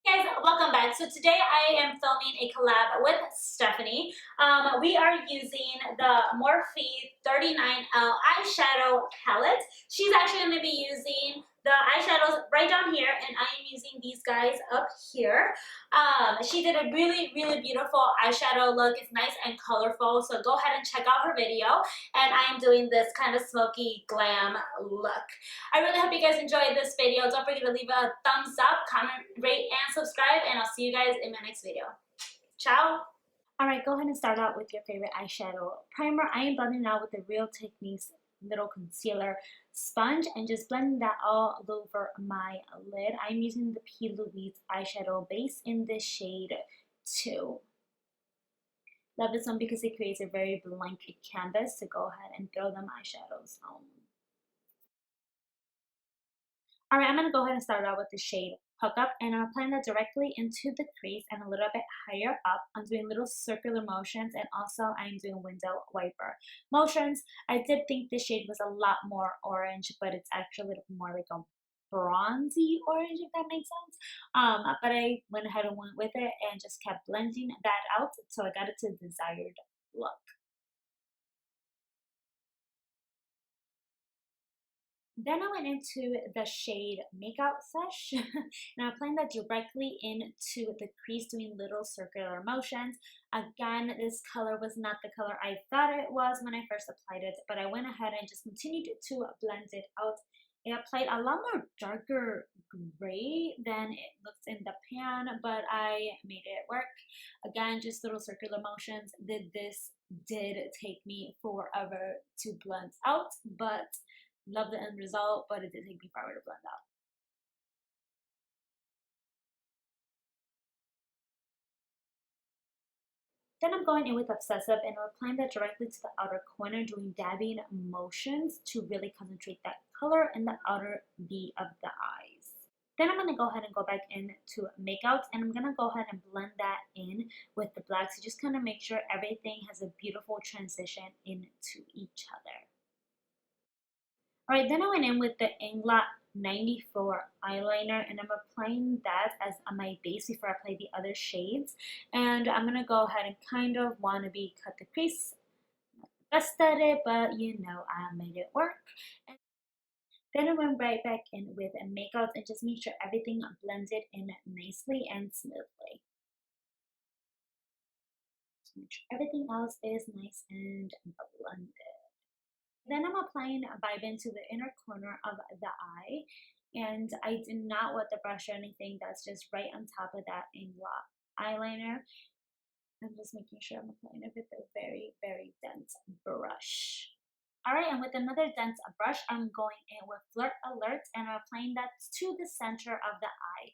Hey guys, welcome back. So today I am filming a collab with Stephanie. We are using the Morphe 39L eyeshadow palette. She's actually going to be using the eyeshadows right down here, and I am using these guys up here. She did a really beautiful eyeshadow look. It's nice and colorful, so go ahead and check out her video. And I am doing this kind of smoky glam look. I really hope you guys enjoyed this video. Don't forget to leave a thumbs up, comment, rate, and subscribe, and I'll see you guys in my next video. Ciao! Alright, go ahead and start out with your favorite eyeshadow primer. I am blending it out with the Real Techniques little concealer sponge and just blending that all over my lid. I'm using the P. Louise eyeshadow base in the shade 2. Love this one because it creates a very blank canvas to go ahead and throw them eyeshadows on. Alright, I'm going to go ahead and start out with the shade Hook Up, and I'm applying that directly into the crease and a little bit higher up. I'm doing little circular motions, and also I'm doing window wiper motions. I did think the shade was a lot more orange, but it's actually a little more like a bronzy orange, if that makes sense. But I went ahead and went with it and just kept blending that out, so I got it to the desired look. Then I went into the shade MAKEOUT SESH, and I'm applying that directly into the crease, doing little circular motions. Again, this color was not the color I thought it was when I first applied it, but I went ahead and just continued to blend it out. I applied a lot more darker gray than it looks in the pan, but I made it work. Again, just little circular motions. This did take me forever to blend out, but love the end result, but it did take me forever to blend out. Then I'm going in with Obsessive, and I'm applying that directly to the outer corner, doing dabbing motions to really concentrate that color in the outer V of the eyes. Then I'm going to go ahead and go back into MAKEOUT, and I'm going to go ahead and blend that in with the black, so just kind of make sure everything has a beautiful transition into each other. Alright, then I went in with the Inglot 94 eyeliner, and I'm applying that as my base before I apply the other shades. And I'm going to go ahead and kind of wannabe cut the crease. Not the best at it, but you know, I made it work. And then I went right back in with a MAKEOUT and just make sure everything blended in nicely and smoothly. Just make sure everything else is nice and blended. Then I'm applying a Vibin to the inner corner of the eye, and I do not wet the brush or anything. That's just right on top of that Inglot eyeliner. I'm just making sure I'm applying it with a very dense brush. Alright, and with another dense brush, I'm going in with Flirt Alert, and I'm applying that to the center of the eye.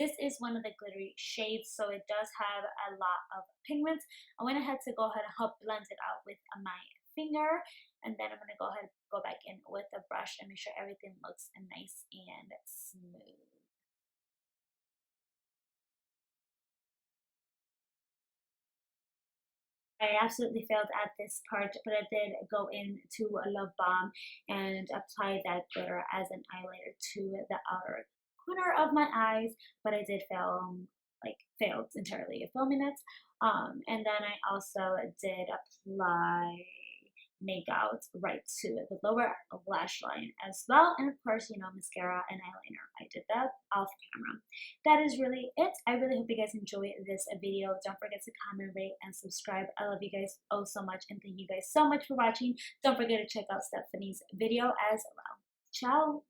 This is one of the glittery shades, so it does have a lot of pigments. I went ahead to go ahead and help blend it out with my finger, and then I'm going to go ahead and go back in with a brush and make sure everything looks nice and smooth. I absolutely failed at this part, but I did go into a Love Bomb and apply that glitter as an eyeliner to the outer corner of my eyes, but I did failed entirely at filming it. And then I also did apply MAKEOUT right to the lower lash line as well, and of course, you know, mascara and eyeliner. I did that off camera. That is really it. I really hope you guys enjoy this video. Don't forget to comment, rate, and subscribe. I love you guys oh so much, and thank you guys so much for watching. Don't forget to check out Stephanie's video as well. Ciao.